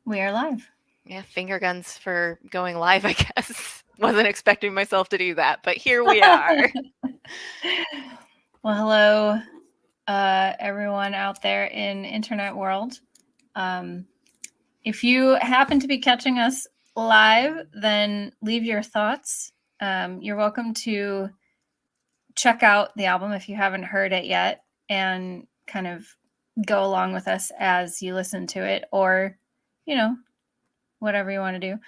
We are live. Yeah, finger guns for going live, I guess. Wasn't expecting myself to do that, but here we are. Well, hello, everyone out there in internet world. If you happen to be catching us live, then leave your thoughts. You're welcome to check out the album if you haven't heard it yet and kind of go along with us as you listen to it, or, whatever you want to do.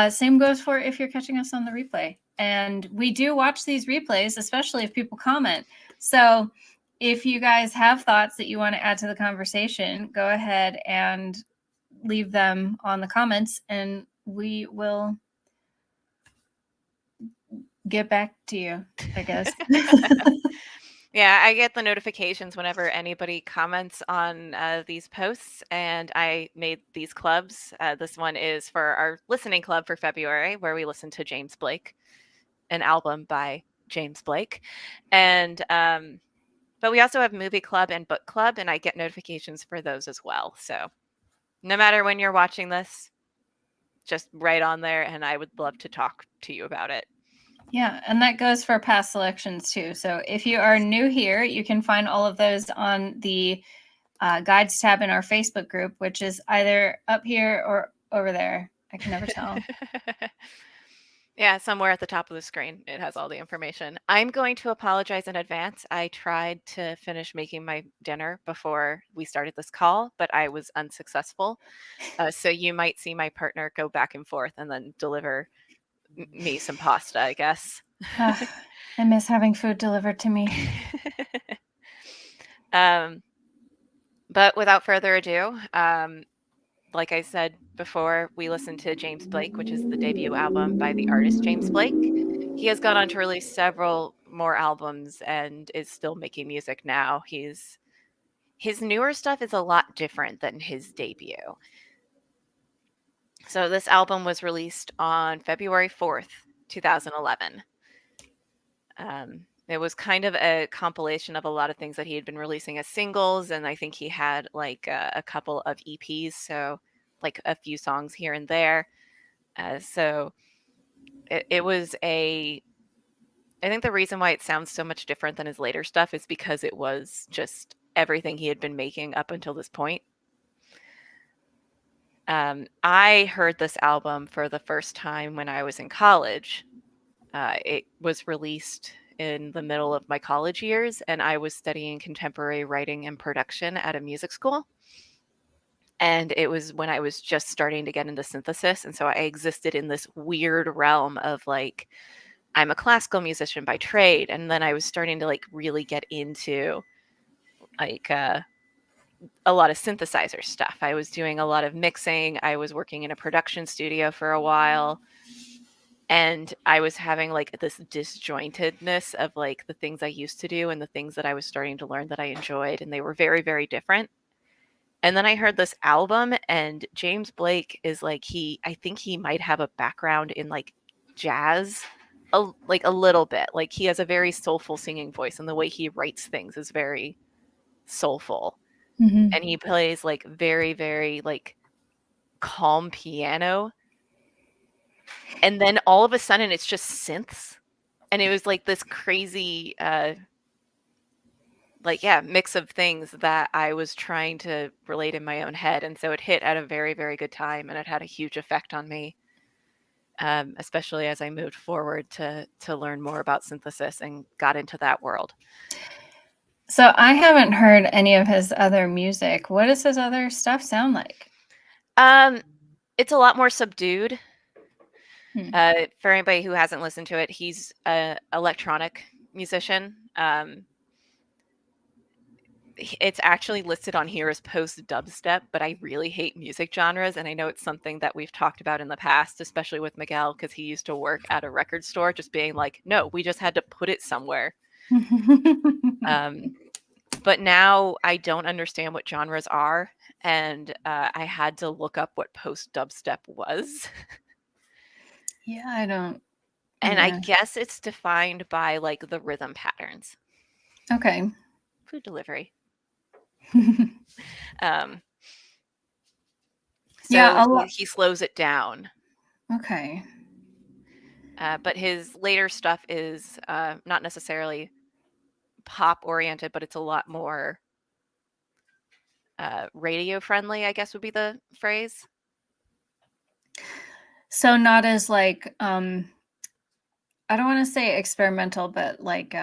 Same goes for if you're catching us on the replay. And we do watch these replays, especially if people comment. So if you guys have thoughts that you want to add to the conversation, go ahead and leave them on the comments and we will get back to you, I guess. Yeah, I get the notifications whenever anybody comments on these posts, and I made these clubs. This one is for our listening club for February, where we listen to James Blake, an album by James Blake. And but we also have movie club and book club, and I get notifications for those as well. So no matter when you're watching this, just right on there, and I would love to talk to you about it. Yeah, and that goes for past selections too. So if you are new here, you can find all of those on the guides tab in our Facebook group, which is either up here or over there. I can never tell. Yeah, somewhere at the top of the screen, it has all the information. I'm going to apologize in advance. I tried to finish making my dinner before we started this call, but I was unsuccessful. So you might see my partner go back and forth and then deliver me some pasta, I guess. I miss having food delivered to me. But without further ado, like I said before, we listened to James Blake, which is the debut album by the artist James Blake. He has gone on to release several more albums and is still making music now. His newer stuff is a lot different than his debut. So this album was released on February 4th, 2011. It was kind of a compilation of a lot of things that he had been releasing as singles, and I think he had like a couple of EPs, so like a few songs here and there. So it was I think the reason why it sounds so much different than his later stuff is because it was just everything he had been making up until this point. I heard this album for the first time when I was in college. It was released in the middle of my college years, and I was studying contemporary writing and production at a music school. And it was when I was just starting to get into synthesis. And so I existed in this weird realm of like, I'm a classical musician by trade. And then I was starting to like really get into like a lot of synthesizer stuff. I was doing a lot of mixing. I was working in a production studio for a while. And I was having like this disjointedness of like the things I used to do and the things that I was starting to learn that I enjoyed. And they were very, very different. And then I heard this album, and James Blake is like, I think he might have a background in like jazz, like a little bit. Like he has a very soulful singing voice, and the way he writes things is very soulful. Mm-hmm. And he plays like very, very like calm piano. And then all of a sudden it's just synths. And it was like this crazy mix of things that I was trying to relate in my own head. And so it hit at a very, very good time, and it had a huge effect on me, especially as I moved forward to learn more about synthesis and got into that world. So I haven't heard any of his other music. What does his other stuff sound like? It's a lot more subdued. Hmm. For anybody who hasn't listened to it, he's an electronic musician. It's actually listed on here as post dubstep, but I really hate music genres, and I know it's something that we've talked about in the past, especially with Miguel, because he used to work at a record store, just being like, no, we just had to put it somewhere. But now I don't understand what genres are, and I had to look up what post dubstep was. Yeah, I don't. And I Yeah. guess it's defined by like the rhythm patterns. Okay. Food delivery. Um, Yeah, So a lot. he slows it down. Okay. But his later stuff is not necessarily pop oriented, but it's a lot more radio friendly, I guess would be the phrase. So not as like I don't want to say experimental, but like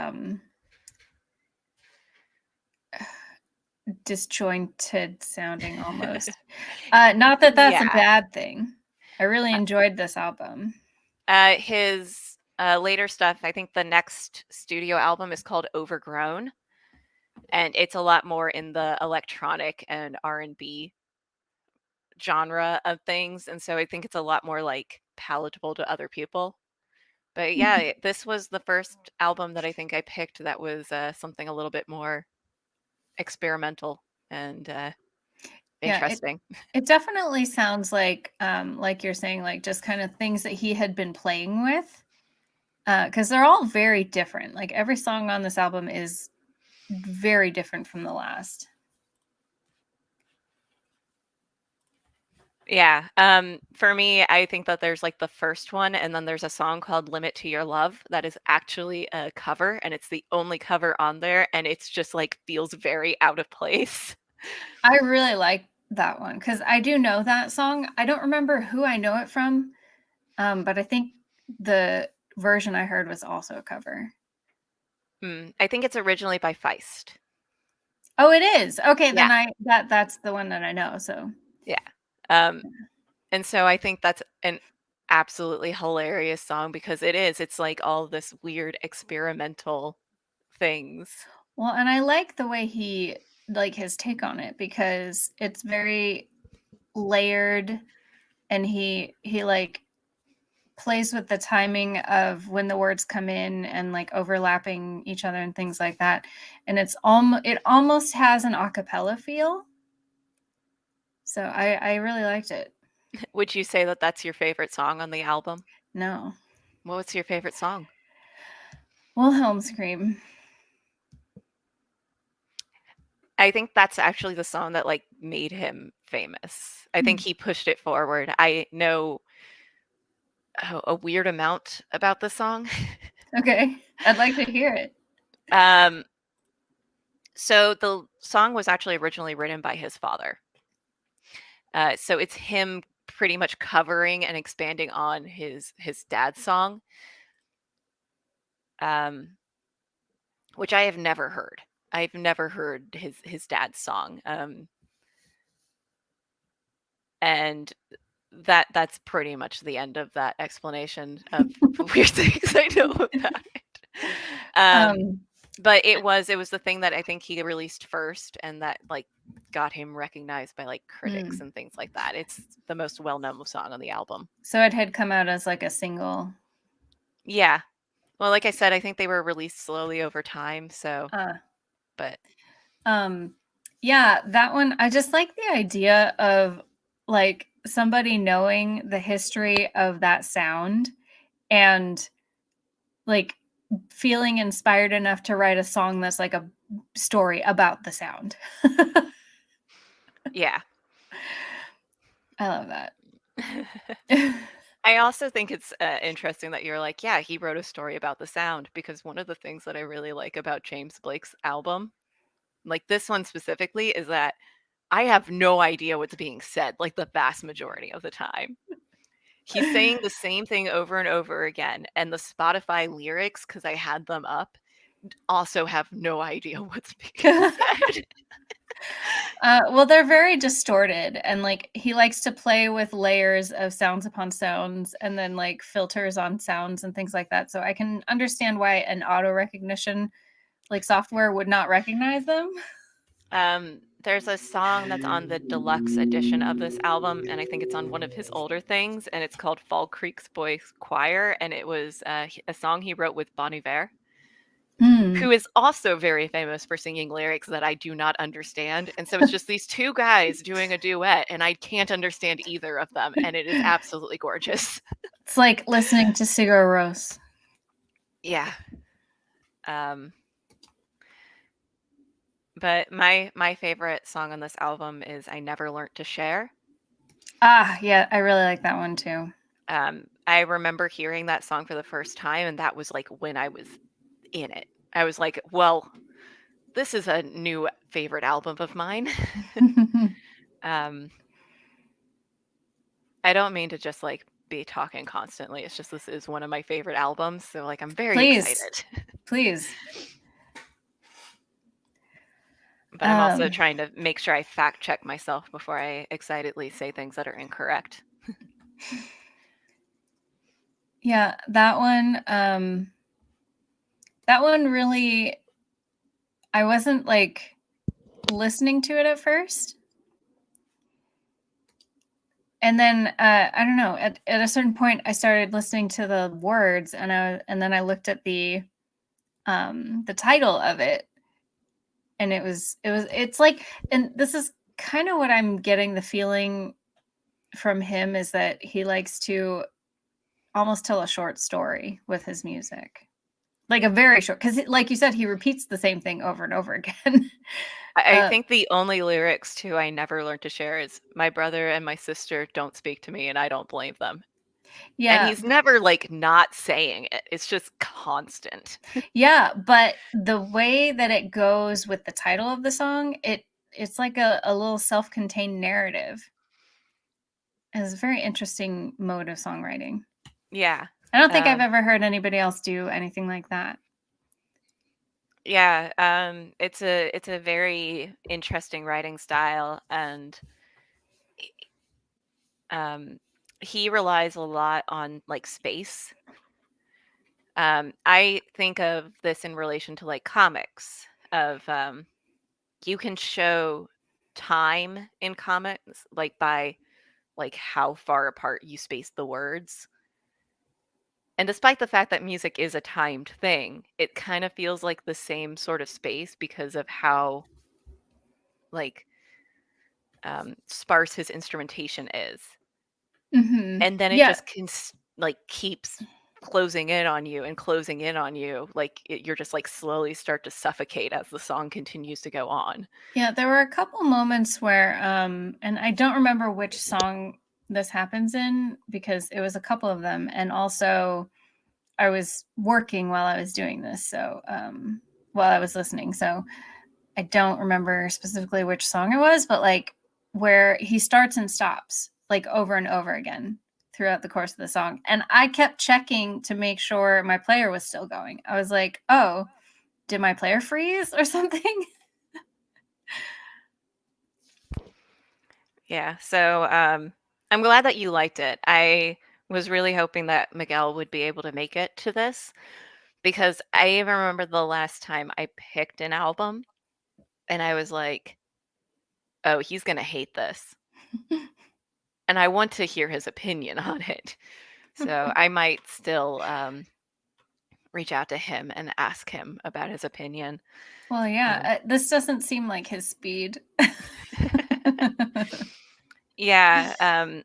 disjointed sounding almost. Not that that's a Yeah. bad thing. I really enjoyed this album. His later stuff, I think the next studio album is called Overgrown, and it's a lot more in the electronic and R&B genre of things, and so I think it's a lot more like palatable to other people. But yeah, this was the first album that I think I picked that was something a little bit more experimental and Yeah, interesting. it definitely sounds like you're saying, like just kind of things that he had been playing with. Because they're all very different. Like every song on this album is very different from the last. Yeah. For me, I think that there's like the first one, and then there's a song called Limit to Your Love that is actually a cover, and it's the only cover on there, and it's just like feels very out of place. I really like that one because I do know that song. I don't remember who I know it from, but I think the version I heard was also a cover. I think it's originally by Feist. Oh, it is. Okay, Yeah. then that's the one that I know. So Yeah. Um, and so I think that's an absolutely hilarious song because it is. It's like all this weird experimental things. well, and I like the way he like his take on it because it's very layered and he like plays with the timing of when the words come in and like overlapping each other and things like that. And it almost has an a cappella feel. So I really liked it. Would you say that that's your favorite song on the album? No. What's your favorite song? Wilhelm scream. I think that's actually the song that, like, made him famous. I think Hmm. he pushed it forward. I know a weird amount about the song. Okay. I'd like to hear it. Um, so the song was actually originally written by his father. So it's him pretty much covering and expanding on his dad's song, um, which I have never heard. I've never heard his dad's song, and that's pretty much the end of that explanation of weird things I know about it. Um But it was the thing that I think he released first and that, like, got him recognized by, like, critics hmm. and things like that. It's the most well-known song on the album. So it had come out as like a single. Yeah. Well, like I said, I think they were released slowly over time, so Uh but um yeah, that one I just like the idea of like somebody knowing the history of that sound and like feeling inspired enough to write a song that's like a story about the sound. yeah. I love that. I also think it's, interesting that you're like, "Yeah, he wrote a story about the sound," because one of the things that I really like about James Blake's album, like this one specifically, is that I have no idea what's being said, like, the vast majority of the time. He's saying the same thing over and over again, and the Spotify lyrics, because I had them up, also have no idea what's being said. Well, they're very distorted, and like he likes to play with layers of sounds upon sounds and then like filters on sounds and things like that. So I can understand why an auto recognition like software would not recognize them. There's a song that's on the deluxe edition of this album, and I think it's on one of his older things, and it's called Fall Creek's Boys Choir, and it was a song he wrote with Bon Iver, Hmm. who is also very famous for singing lyrics that I do not understand. And so it's just these two guys doing a duet, and I can't understand either of them, and it is absolutely gorgeous. It's like listening to Sigur Rós. Yeah. Um, but my favorite song on this album is I Never Learnt to Share. Yeah, I really like that one too. I remember hearing that song for the first time, and that was like when I was in it. I was like, well, this is a new favorite album of mine. um, I don't mean to just like be talking constantly. It's just this is one of my favorite albums, so like I'm very Please, excited. please. But I'm also trying to make sure I fact check myself before I excitedly say things that are incorrect. Yeah, that one really, I wasn't like listening to it at first. And then I don't know, at a certain point I started listening to the words, and then I looked at the title of it, and it's like, and this is kind of what I'm getting the feeling from him, is that he likes to almost tell a short story with his music. Like a very short, because like you said, he repeats the same thing over and over again. I think the only lyrics to I Never Learned to Share is my brother and my sister don't speak to me and I don't blame them. And Yeah. he's never like not saying it. It's just constant. Yeah, but the way that it goes with the title of the song, it's like a little self-contained narrative. It's a very interesting mode of songwriting. Yeah. I don't think I've ever heard anybody else do anything like that. Yeah, it's a very interesting writing style, and he relies a lot on like space. I think of this in relation to like comics of you can show time in comics like by like how far apart you space the words. And despite the fact that music is a timed thing, it kind of feels like the same sort of space because of how like sparse his instrumentation is. Mm-hmm. And then it Yeah. just like keeps closing in on you and closing in on you. Like you're just like slowly start to suffocate as the song continues to go on. Yeah, there were a couple moments where and I don't remember which song this happens in, because it was a couple of them, and also I was working while I was doing this, so while I was listening. So I don't remember specifically which song it was, but like where he starts and stops like over and over again throughout the course of the song. And I kept checking to make sure my player was still going. I was like, oh, did my player freeze or something? Yeah. So I'm glad that you liked it. I was really hoping that Miguel would be able to make it to this because I even remember the last time I picked an album and I was like, oh, he's going to hate this. And I want to hear his opinion on it. So I might still reach out to him and ask him about his opinion. Well, yeah, this doesn't seem like his speed. Yeah,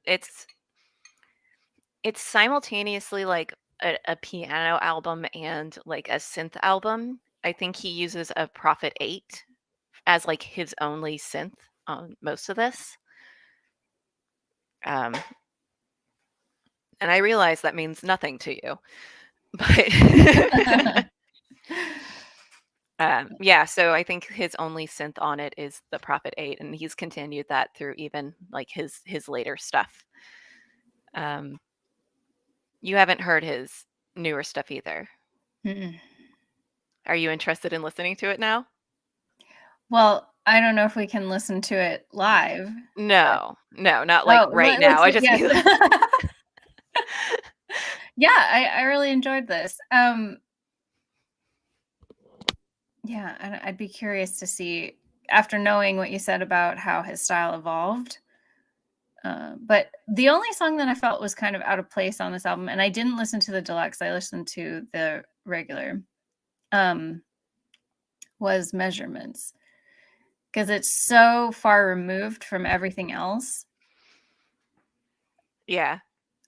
it's simultaneously like a piano album and like a synth album. I think he uses a Prophet 8 as like his only synth on most of this. Um, and I realize that means nothing to you, but yeah. So I think his only synth on it is the Prophet 8, and he's continued that through even like his later stuff. You haven't heard his newer stuff either. Mm-mm. Are you interested in listening to it now? Well, I don't know if we can listen to it live. No, not like right now. I just yes. mean Yeah, I really enjoyed this. Yeah, I'd be curious to see, after knowing what you said about how his style evolved. But the only song that I felt was kind of out of place on this album, and I didn't listen to the deluxe, I listened to the regular, was Measurements, because it's so far removed from everything else. yeah.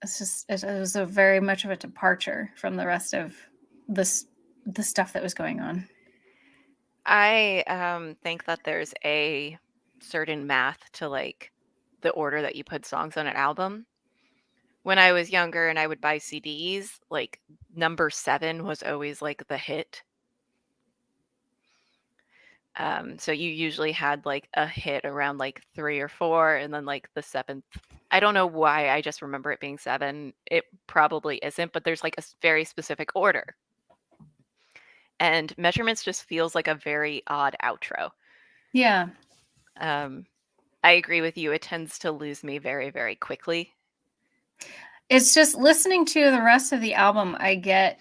It was a very much of a departure from the rest of the stuff that was going on. I think that there's a certain math to like the order that you put songs on an album. When I was younger and I would buy CDs, like number 7 was always like the hit. So you usually had like a hit around like 3 or 4, and then like the 7th. I don't know why, I just remember it being 7. It probably isn't, but there's like a very specific order. And Measurements just feels like a very odd outro. Yeah. I agree with you. It tends to lose me very, very quickly. It's just listening to the rest of the album, I get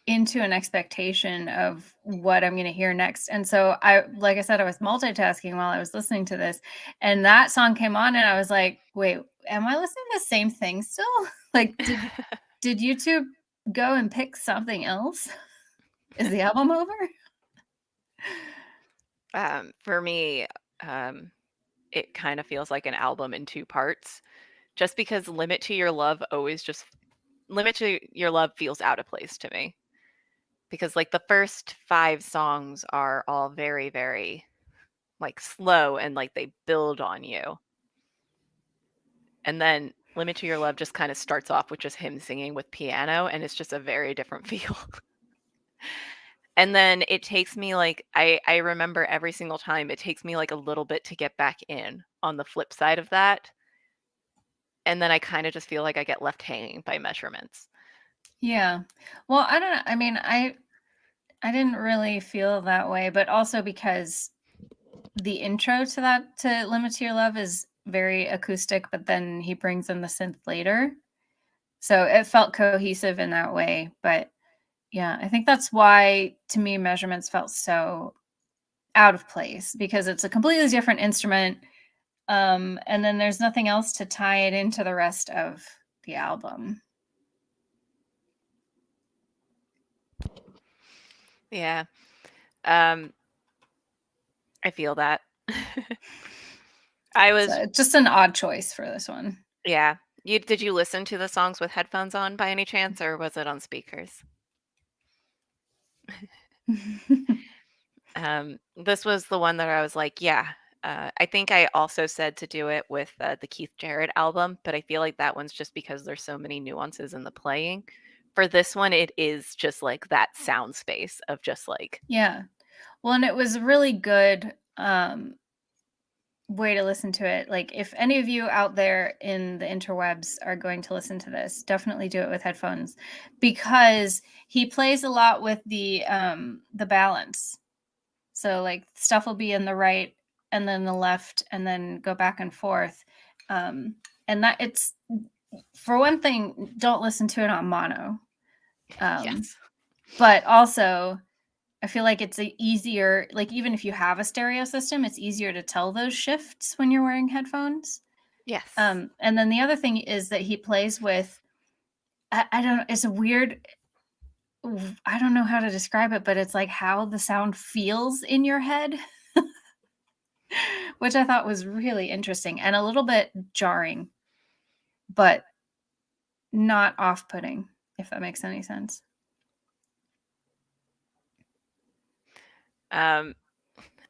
into an expectation of what I'm going to hear next. And so like I said, I was multitasking while I was listening to this, and that song came on and I was like, wait, am I listening to the same thing still? Like, did YouTube go and pick something else? Is the album over? For me, it kind of feels like an album in 2 parts, just because Limit to Your Love feels out of place to me. Because like the first 5 songs are all very, very like slow and like they build on you. And then Limit to Your Love just kind of starts off with just him singing with piano, and it's just a very different feel. And then it takes me like I remember every single time it takes me like a little bit to get back in on the flip side of that. And then I kind of just feel like I get left hanging by Measurements. Yeah. Well, I don't know. I mean, I didn't really feel that way, but also because the intro to Limit to Your Love is very acoustic, but then he brings in the synth later. So it felt cohesive in that way. But yeah, I think that's why to me Measurements felt so out of place, because it's a completely different instrument. And then there's nothing else to tie it into the rest of the album. Yeah. I feel that. I was So just an odd choice for this one. Yeah. Did you listen to the songs with headphones on by any chance, or was it on speakers? This was the one that I was like, yeah. I think I also said to do it with the Keith Jarrett album, but I feel like that one's just because there's so many nuances in the playing. For this one, it is just like that sound space of just like, Yeah. Well, and it was a really good way to listen to it. Like, if any of you out there in the interwebs are going to listen to this, definitely do it with headphones, because he plays a lot with the balance. So like stuff will be in the right and then the left and then go back and forth. And that it's, for one thing, don't listen to it on mono. yes. But also, I feel like it's easier, like even if you have a stereo system, it's easier to tell those shifts when you're wearing headphones. Yes. And then the other thing is that he plays with, I don't know, it's a weird, I don't know how to describe it, but it's like how the sound feels in your head, which I thought was really interesting and a little bit jarring, but not off-putting, if that makes any sense. I'm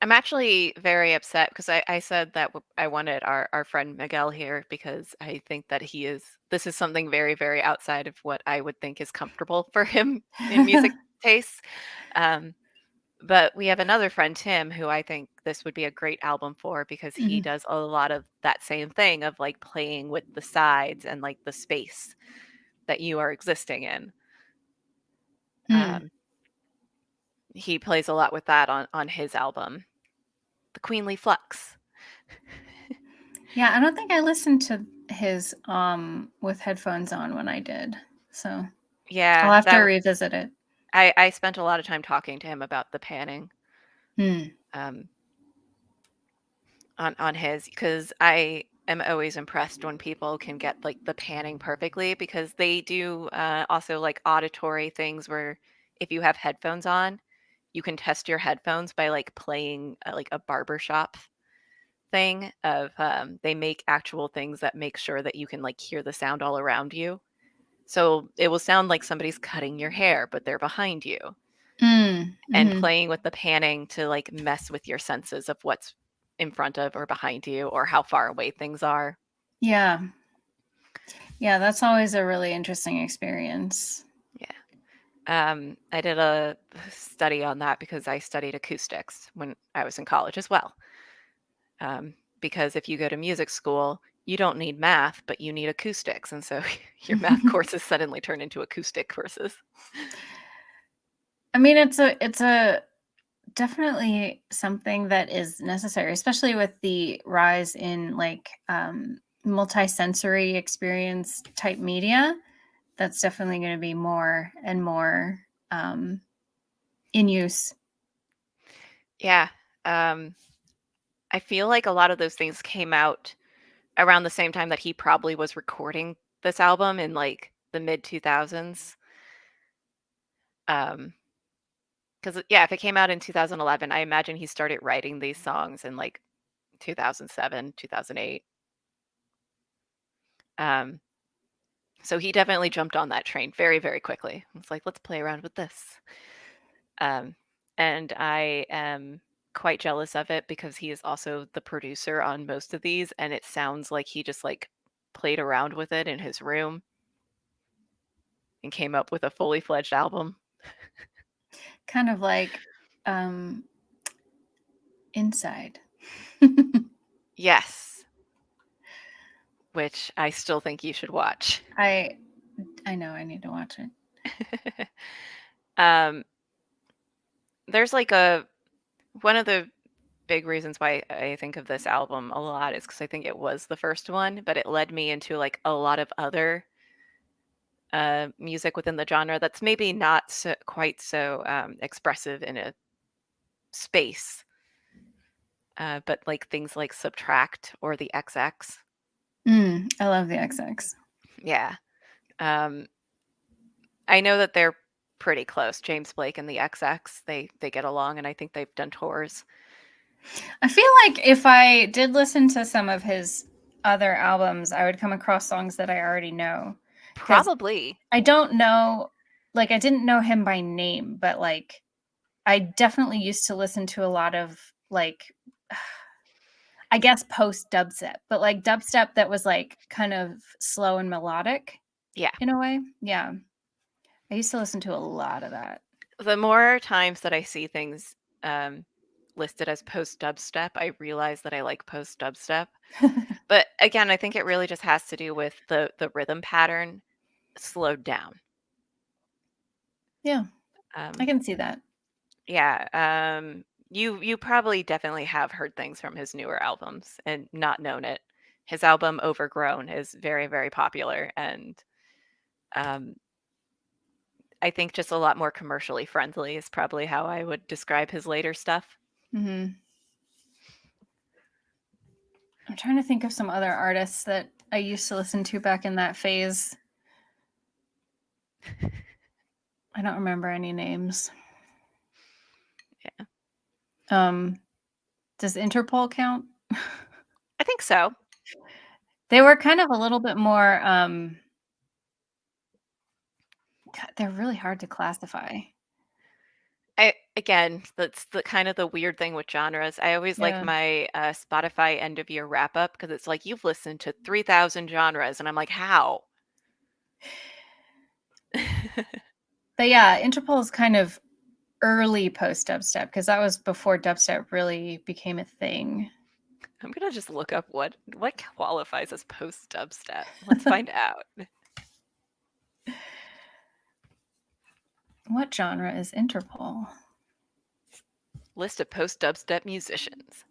actually very upset because I said that I wanted our friend Miguel here because I think that this is something very, very outside of what I would think is comfortable for him in music tastes. But we have another friend, Tim, who I think this would be a great album for because he does a lot of that same thing of like playing with the sides and like the space that you are existing in. He plays a lot with that on his album, The Queenly Flux. Yeah, I don't think I listened to his with headphones on when I did. So Yeah, I'll have to revisit it. I spent a lot of time talking to him about the panning. On his, because I am always impressed when people can get like the panning perfectly, because they do also like auditory things where if you have headphones on, you can test your headphones by like playing like a barbershop thing of they make actual things that make sure that you can like hear the sound all around you. So it will sound like somebody's cutting your hair, but they're behind you. And playing with the panning to like mess with your senses of what's in front of or behind you or how far away things are. Yeah. Yeah, that's always a really interesting experience. I did a study on that because I studied acoustics when I was in college as well. Because if you go to music school, you don't need math, but you need acoustics. And so your math courses suddenly turn into acoustic courses. I mean, it's a definitely something that is necessary, especially with the rise in like multi-sensory experience type media. That's definitely going to be more and more in use. Yeah. Um, I feel like a lot of those things came out around the same time that he probably was recording this album in like the mid 2000s. Because yeah, if it came out in 2011, I imagine he started writing these songs in like 2007, 2008. Um, so he definitely jumped on that train very, very quickly. It's like, let's play around with this. Um, and I am quite jealous of it because he is also the producer on most of these, and it sounds like he just like played around with it in his room and came up with a fully fledged album. Kind of like um, Inside. Yes, which I still think you should watch. I know I need to watch it. um, there's like one of the big reasons why I think of this album a lot is because I think it was the first one, but it led me into like a lot of other music within the genre that's maybe not quite so expressive in a space, but like things like Subtract or the XX. I love the XX. Yeah. Um, I know that they're pretty close. James Blake and the XX, they get along, and I think they've done tours. I feel like if I did listen to some of his other albums, I would come across songs that I already know. Because Probably. I don't know, like, I didn't know him by name, but like, I definitely used to listen to a lot of like, I guess post dubstep, but like dubstep that was like kind of slow and melodic Yeah. in a way. Yeah. I used to listen to a lot of that. The more times that I see things listed as post dubstep, I realize that I like post dubstep. But again, I think it really just has to do with the rhythm pattern slowed down. Yeah, I Um, can see that. yeah, you probably definitely have heard things from his newer albums and not known it. His album Overgrown is very, very popular, and um, I think just a lot more commercially friendly is probably how I would describe his later stuff. I'm trying to think of some other artists that I used to listen to back in that phase. I don't remember any names. Yeah, Does Interpol count? I think so. They were kind of a little bit more God, they're really hard to classify. Again, that's the kind of the weird thing with genres. I always like Yeah. my Spotify end of year wrap up because it's like you've listened to 3,000 genres, and I'm like, how? But yeah, Interpol is kind of early post dubstep because that was before dubstep really became a thing. I'm gonna just look up what qualifies as post dubstep. Let's find out. What genre is Interpol? List of post dubstep musicians.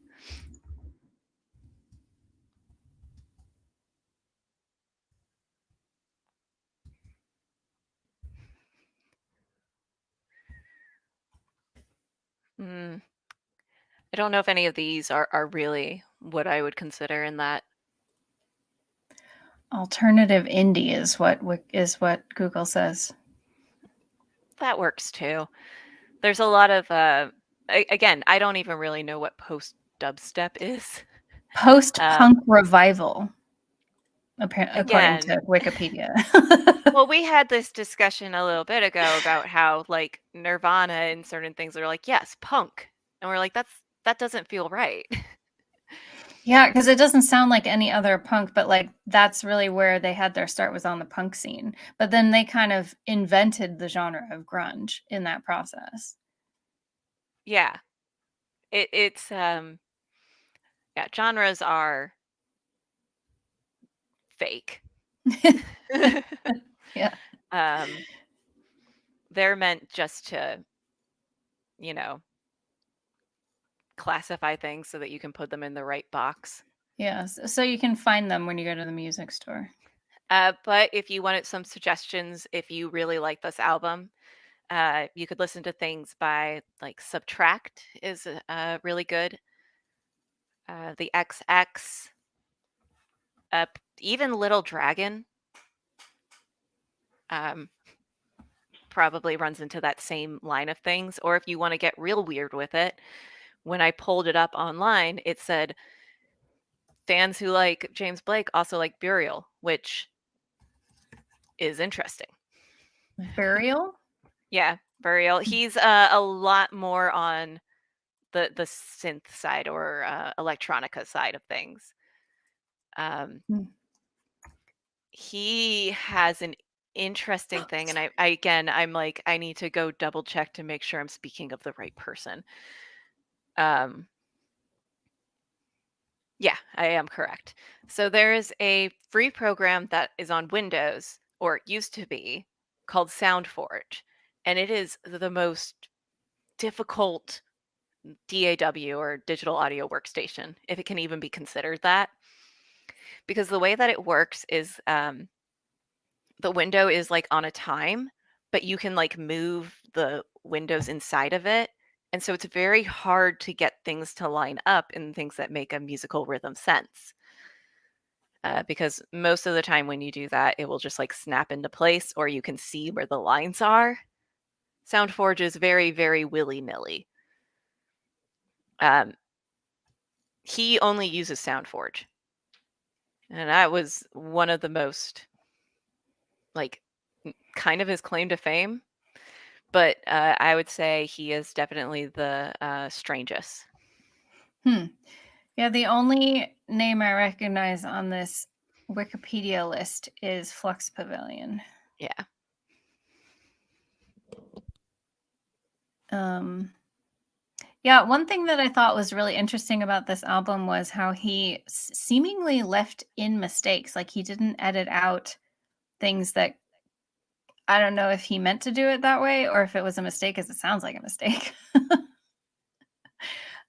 Hmm. I don't know if any of these are really what I would consider in that. Alternative indie is what Google says. That works too. There's a lot of again, I don't even really know what post dubstep is. Post-punk revival, according Again, to Wikipedia. well, we had this discussion a little bit ago about how like Nirvana and certain things are like, yes, punk. And we're like, that doesn't feel right. Yeah, because it doesn't sound like any other punk, but like that's really where they had their start, was on the punk scene. But then they kind of invented the genre of grunge in that process. Yeah. It's yeah, genres are fake. Yeah. um they're meant just to, you know, classify things so that you can put them in the right box. Yes. So you can find them when you go to the music store. But if you wanted some suggestions, if you really like this album, you could listen to things by like Subtract is really good. The XX, even Little Dragon, um, probably runs into that same line of things. Or if you want to get real weird with it, when I pulled it up online, it said fans who like James Blake also like Burial, which is interesting. Burial? Yeah, Burial. He's a lot more on the synth side or electronica side of things. Um, Hmm. he has an interesting thing, and I again, I'm like, I need to go double check to make sure I'm speaking of the right person. Um, yeah, I am correct. So there is a free program that is on Windows, or it used to be, called SoundForge, and it is the most difficult DAW or digital audio workstation, if it can even be considered that. Because the way that it works is the window is like on a time, but you can like move the windows inside of it. And so it's very hard to get things to line up in things that make a musical rhythm sense. Because most of the time when you do that, it will just like snap into place or you can see where the lines are. SoundForge is very, very willy nilly. Um, he only uses SoundForge. And that was one of the most, like, kind of his claim to fame. But I would say he is definitely the strangest. Hmm. Yeah, the only name I recognize on this Wikipedia list is Flux Pavilion. Yeah. Um, yeah, one thing that I thought was really interesting about this album was how he seemingly left in mistakes. Like he didn't edit out things that, I don't know if he meant to do it that way or if it was a mistake, because it sounds like a mistake.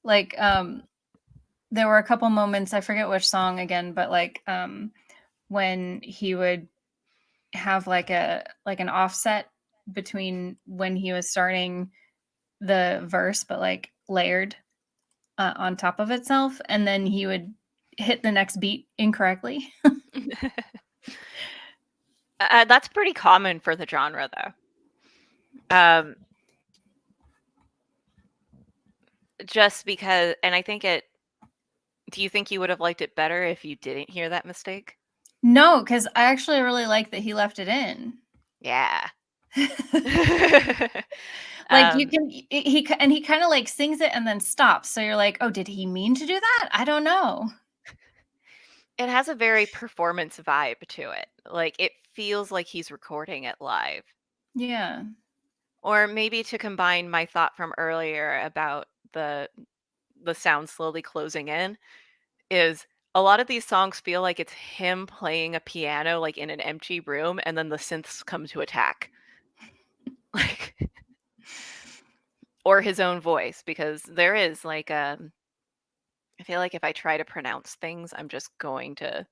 Like there were a couple moments, I forget which song again, but like when he would have like an offset between when he was starting the verse, but like layered on top of itself, and then he would hit the next beat incorrectly. That's pretty common for the genre, though. Just because, and I think it, do you think you would have liked it better if you didn't hear that mistake? No, because I actually really like that he left it in. Yeah. Like you um, can he kind of like sings it and then stops, so you're like, oh, did he mean to do that? I don't know. it has a very performance vibe to it. Like, it feels like he's recording it live. Yeah. Or maybe to combine my thought from earlier about the sound slowly closing in, is a lot of these songs feel like it's him playing a piano, like, in an empty room, and then the synths come to attack. Like, or his own voice, because there is, like, I feel like if I try to pronounce things, I'm just going to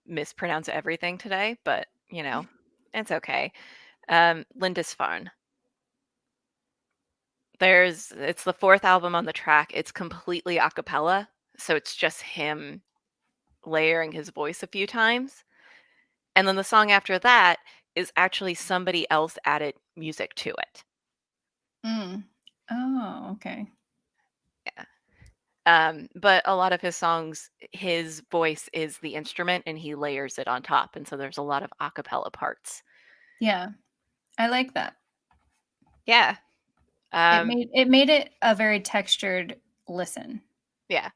mispronounce everything today, but, you know, it's okay. Lindisfarne. It's the 4th album on the track, it's completely a cappella, so it's just him layering his voice a few times. And then the song after that is actually somebody else added music to it. Mm. Oh, okay. Yeah. But a lot of his songs, his voice is the instrument and he layers it on top. And so there's a lot of a cappella parts. Yeah, I like that. Yeah. It Um, made it a very textured listen. yeah.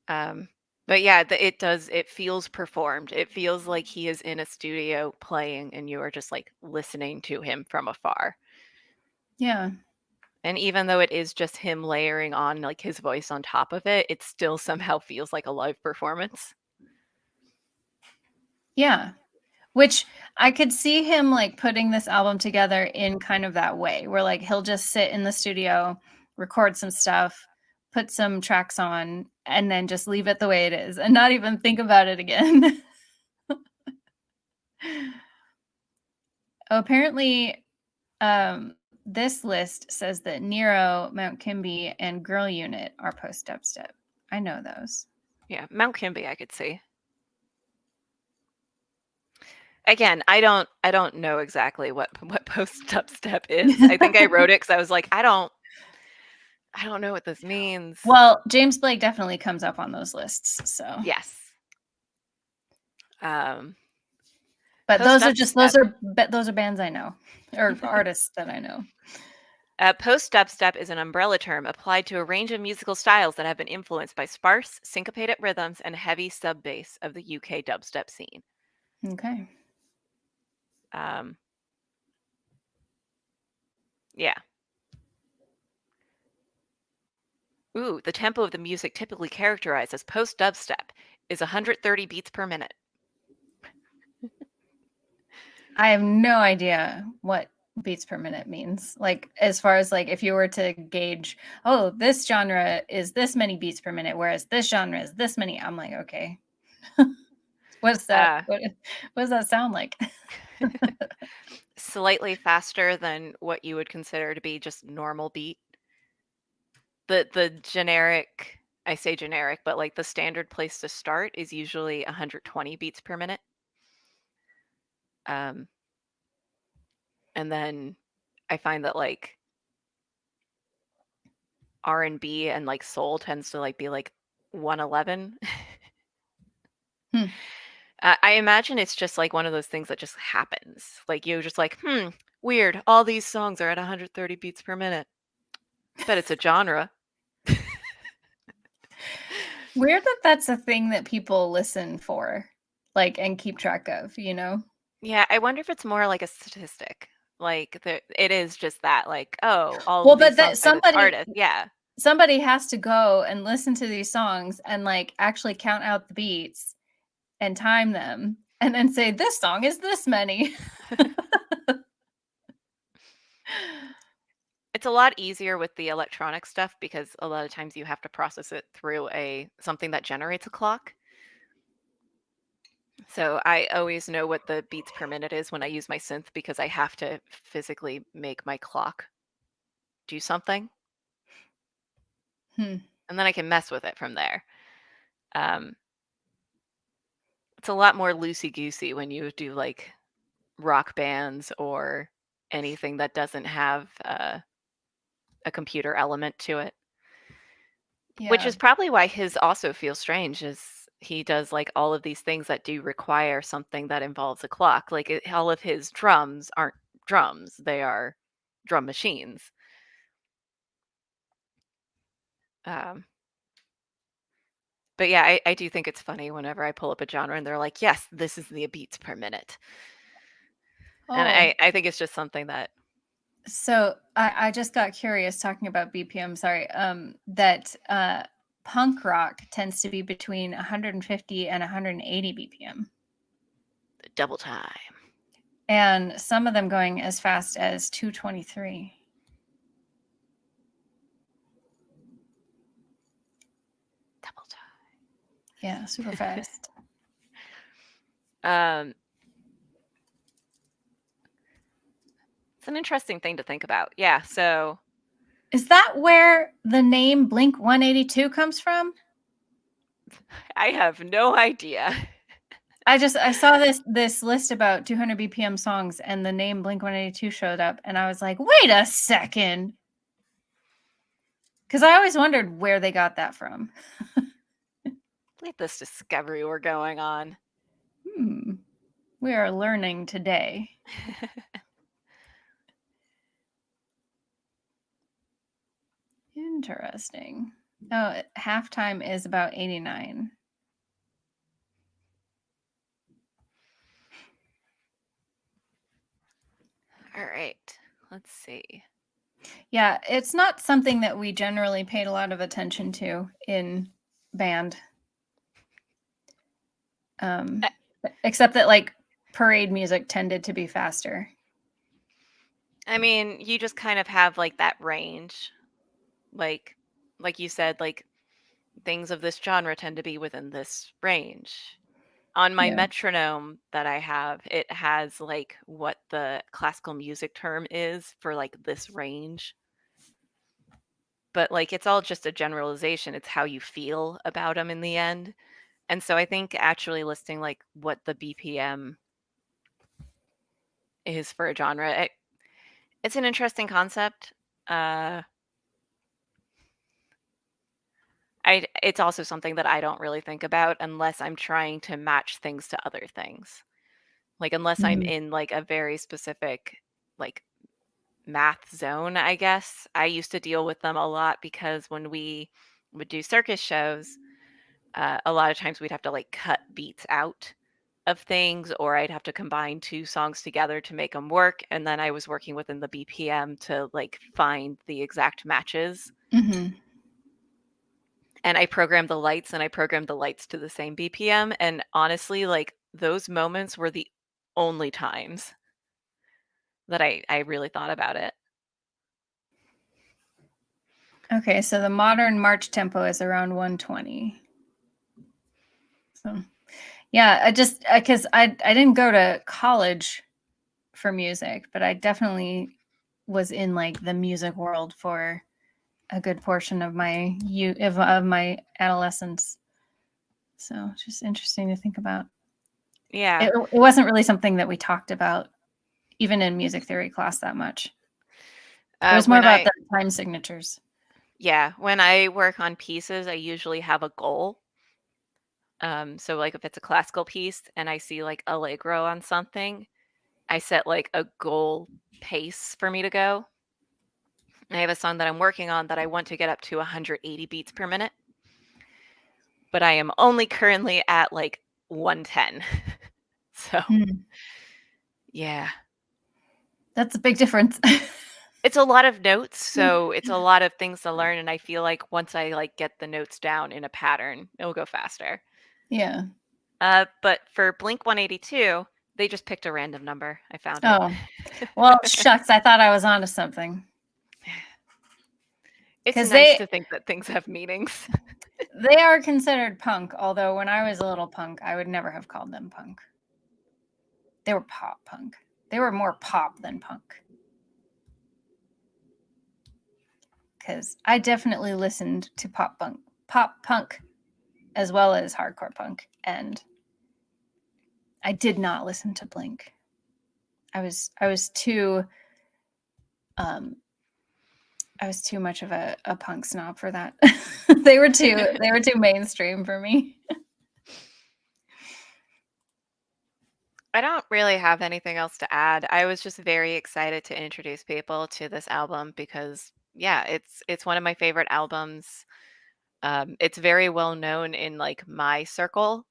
But yeah, it feels performed. It feels like he is in a studio playing and you are just like listening to him from afar. Yeah. And even though it is just him layering on like his voice on top of it, it still somehow feels like a live performance. Yeah. Which I could see him like putting this album together in kind of that way, where like he'll just sit in the studio, record some stuff, put some tracks on, and then just leave it the way it is and not even think about it again. Apparently, this list says that Nero, Mount Kimby, and Girl Unit are post dubstep. I know those. Yeah, Mount Kimby I could see. Again, I don't know exactly what post dubstep is. I think I wrote it because I was like, I don't know what this means. Well, James Blake definitely comes up on those lists. So Yes. but those are post-dubstep. those are bands I know or artists that I know. Post-dubstep is an umbrella term applied to a range of musical styles that have been influenced by sparse, syncopated rhythms and heavy sub-bass of the UK dubstep scene. Okay. Yeah. Ooh, the tempo of the music typically characterized as post-dubstep is 130 beats per minute. I have no idea what beats per minute means. Like as far as like if you were to gauge, oh, this genre is this many beats per minute, whereas this genre is this many. I'm like, okay. What's that? What does that sound like? Slightly faster than what you would consider to be just normal beat. The generic, I say generic, but like the standard place to start is usually 120 beats per minute. And then I find that like R&B and like soul tends to like be like 111. I imagine it's just like one of those things that just happens. Like you're just like, weird. All these songs are at 130 beats per minute. Bet it's a genre. Weird that that's a thing that people listen for, like, and keep track of, you know? Yeah, I wonder if it's more like a statistic. Like it is just that, like, oh, all Well, of these but that songs by this artist. Yeah. somebody has to go and listen to these songs and like actually count out the beats and time them and then say this song is this many. It's a lot easier with the electronic stuff because a lot of times you have to process it through something that generates a clock. So I always know what the beats per minute is when I use my synth because I have to physically make my clock do something. And then I can mess with it from there. It's a lot more loosey-goosey when you do like rock bands or anything that doesn't have a computer element to it. Which Yeah. is probably why his also feels strange is he does like all of these things that do require something that involves a clock. Like all of his drums aren't drums, they are drum machines. But yeah, I do think it's funny whenever I pull up a genre and they're like, yes, this is the beats per minute. And Oh, I think it's just something that so I just got curious talking about BPM, sorry, that punk rock tends to be between 150 and 180 BPM. double time. And some of them going as fast as 223. Double time. Yeah, super fast. It's an interesting thing to think about. Yeah, so is that where the name Blink 182 comes from? I have no idea. I saw this list about 200 BPM songs and the name Blink 182 showed up and I was like, wait a second. Because I always wondered where they got that from. Look at this discovery we're going on. We are learning today. Interesting. Oh, halftime is about 89. All right. Let's see. Yeah, it's not something that we generally paid a lot of attention to in band. Uh, Except that like parade music tended to be faster. I mean, you just kind of have like that range. Like like you said, like things of this genre tend to be within this range. On my Yeah. metronome that I have, it has like what the classical music term is for like this range. But like it's all just a generalization. It's how you feel about them in the end. And so I think actually listing like what the BPM is for a genre, it's an interesting concept. Uh, it's also something that I don't really think about unless I'm trying to match things to other things. Like unless I'm Mhm. in like a very specific like math zone, I guess. I used to deal with them a lot because when we would do circus shows, a lot of times we'd have to like cut beats out of things, or I'd have to combine two songs together to make them work. And then I was working within the BPM to like find the exact matches. Mhm. And I programmed the lights and I programmed the lights to the same BPM. And honestly, like those moments were the only times that I really thought about it. Okay, so the modern march tempo is around 120. So, yeah, I just because I didn't go to college for music, but I definitely was in like the music world for a good portion of my of my adolescence. So it's just interesting to think about. Yeah. It wasn't really something that we talked about even in music theory class that much. It was more When about I the time signatures. Yeah, when I work on pieces, I usually have a goal. So like if it's a classical piece and I see like allegro on something, I set like a goal pace for me to go. I have a song that I'm working on that I want to get up to 180 beats per minute, but I am only currently at like 110. So, Hmm. yeah. That's a big difference. It's a lot of notes, so it's a lot of things to learn, and I feel like once I like get the notes down in a pattern, it'll go faster. Yeah. But for Blink 182, they just picked a random number. I found it. Oh, well, shucks. I thought I was onto something It's because nice to think that things have meanings. they are considered punk. Although when I was a little punk, I would never have called them punk. They were pop punk. They were more pop than punk. Because I definitely listened to pop punk, as well as hardcore punk, and I did not listen to Blink. I was too um I was too much of a punk snob for that. They were too mainstream for me. I don't really have anything else to add. I was just very excited to introduce people to this album because yeah, it's one of my favorite albums. It's very well known in like my circle,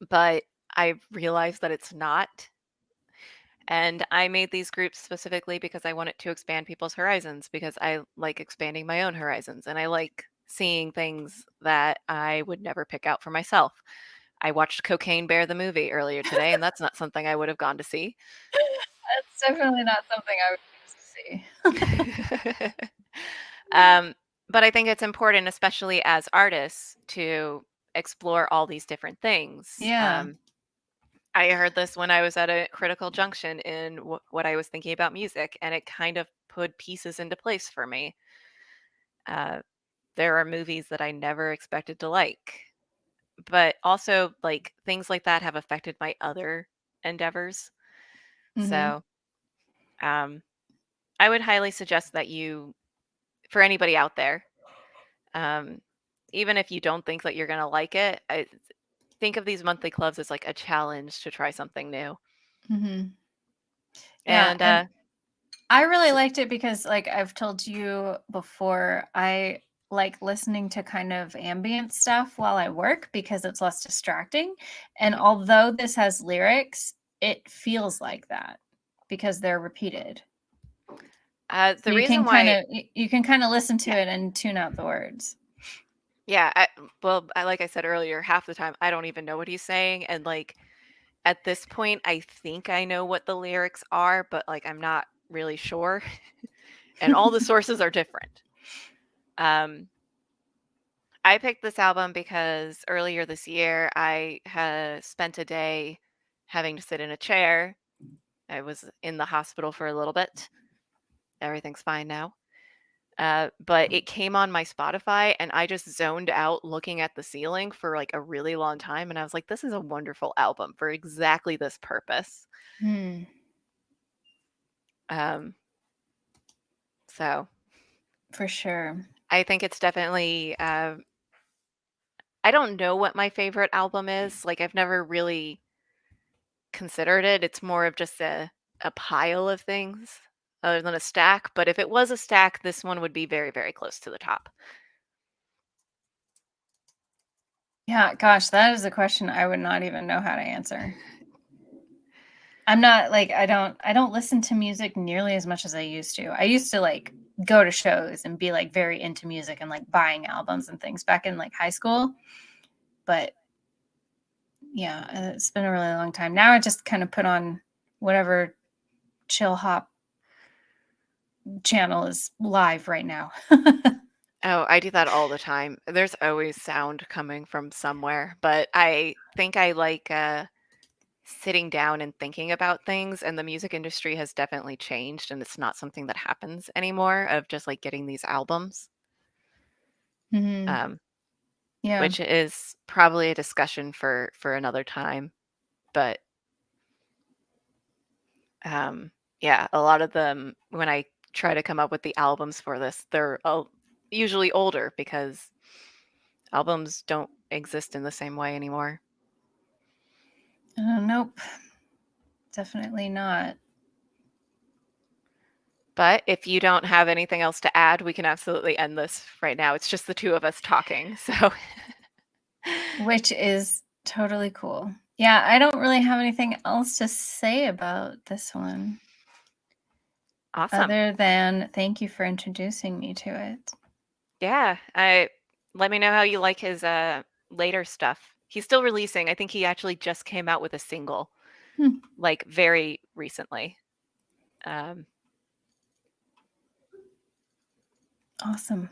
but I realized that it's not. And I made these groups specifically because I wanted to expand people's horizons because I like expanding my own horizons and I like seeing things that I would never pick out for myself. I watched Cocaine Bear the movie earlier today, and that's not something I would have gone to see. That's definitely not something I would choose to see. um, but I think it's important, especially as artists, to explore all these different things. Yeah. I heard this when I was at a critical junction in what I was thinking about music, and it kind of put pieces into place for me. Uh, there are movies that I never expected to like, but also like things like that have affected my other endeavors. Mhm. So um, I would highly suggest that for anybody out there, um, even if you don't think that you're going to like it, think of these monthly clubs as like a challenge to try something new. Mhm. Yeah, And and I really liked it because like I've told you before, I like listening to kind of ambient stuff while I work because it's less distracting. And although this has lyrics, it feels like that because they're repeated. The So reason why, you can kind of listen to yeah, it and tune out the words. yeah, like I said earlier, half the time I don't even know what he's saying, and like at this point, I think I know what the lyrics are, but like I'm not really sure, and all the sources are different. Um, I picked this album because earlier this year I had spent a day having to sit in a chair. I was in the hospital for a little bit. Everything's fine now. But it came on my Spotify and I just zoned out looking at the ceiling for like a really long time. And I was like, this is a wonderful album for exactly this purpose. Hmm, Um, so for sure. I think it's definitely, I don't know what my favorite album is. Like, I've never really considered it. It's more of just a pile of things other than a stack. But if it was a stack, this one would be very, very close to the top. Yeah, gosh, that is a question I would not even know how to answer. I'm not like I don't listen to music nearly as much as I used to. I used to like go to shows and be like very into music and like buying albums and things back in like high school. But yeah, it's been a really long time. Now I just kind of put on whatever chill hop channel is live right now. Oh, I do that all the time. There's always sound coming from somewhere, but I think I like sitting down and thinking about things, and the music industry has definitely changed, and it's not something that happens anymore of just like getting these albums, Mhm. um, Yeah. which is probably a discussion for another time. But um, yeah, a lot of them when I try to come up with the albums for this, they're usually older because albums don't exist in the same way anymore. Nope. Definitely not. But if you don't have anything else to add, we can absolutely end this right now. It's just the two of us talking. So Which is totally cool. Yeah, I don't really have anything else to say about this one awesome. other than thank you for introducing me to it. Yeah, I let me know how you like his later stuff. He's still releasing. I think he actually just came out with a single Hmm, like very recently. Um awesome.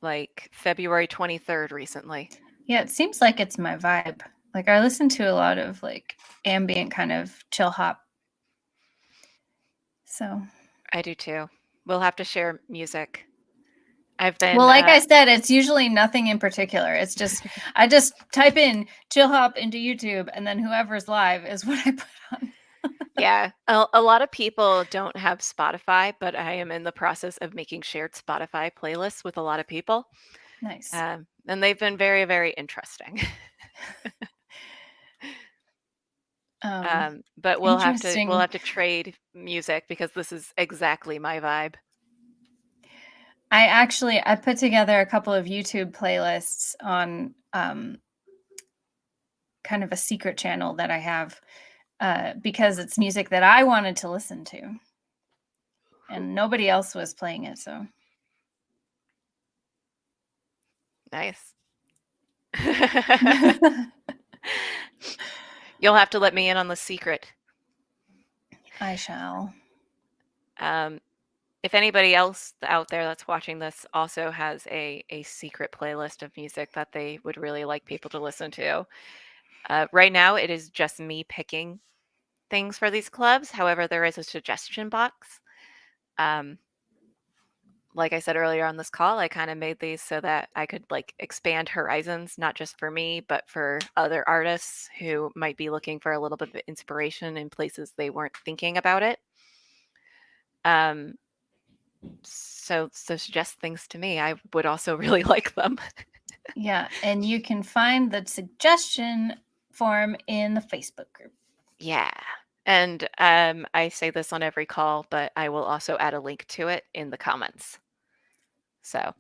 like February 23rd recently. Yeah, it seems like it's my vibe. Like I listen to a lot of like ambient kind of chill hop. So, I do too. We'll have to share music. I've been well, like I said, it's usually nothing in particular. It's just I just type in chill hop into YouTube and then whoever's live is what I put on. yeah, a lot of people don't have Spotify, but I am in the process of making shared Spotify playlists with a lot of people. Nice. And they've been very, very interesting. But we'll Interesting. have to trade music because this is exactly my vibe. I put together a couple of YouTube playlists on kind of a secret channel that I have because it's music that I wanted to listen to, and nobody else was playing it. So Nice. You'll have to let me in on the secret. I shall. Um, if anybody else out there that's watching this also has a secret playlist of music that they would really like people to listen to, right now it is just me picking things for these clubs. However, there is a suggestion box. Um, like I said earlier on this call, I kind of made these so that I could like expand horizons, not just for me, but for other artists who might be looking for a little bit of inspiration in places they weren't thinking about it. Um, so suggest things to me. I would also really like them. Yeah, and you can find the suggestion form in the Facebook group. Yeah. And I say this on every call, but I will also add a link to it in the comments. So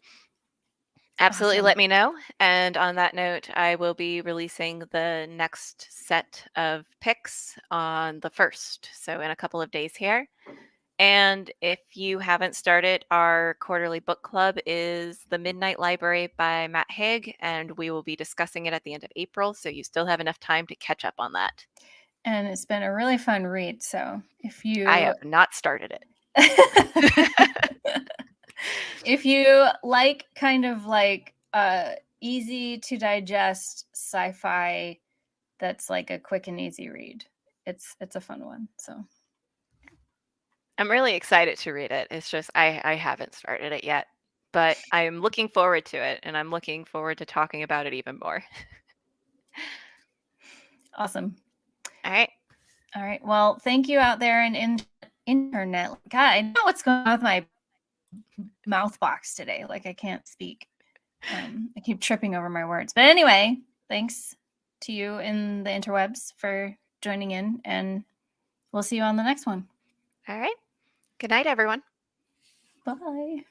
Absolutely, Awesome. let me know. And on that note, I will be releasing the next set of picks on the 1st, so in a couple of days here. And if you haven't started, our quarterly book club is The Midnight Library by Matt Haig, and we will be discussing it at the end of April, so you still have enough time to catch up on that. And it's been a really fun read. So if I you have not started it. if you like kind of like easy to digest sci-fi that's like a quick and easy read, it's a fun one. So I'm really excited to read it. It's just I haven't started it yet, but I'm looking forward to it, and I'm looking forward to talking about it even more. awesome. All right. All right. Well, thank you out there in internet. God, I know what's going on with my mouth box today. Like I can't speak. I keep tripping over my words. But anyway, thanks to you in the interwebs for joining in, and we'll see you on the next one. All right. Good night, everyone. Bye.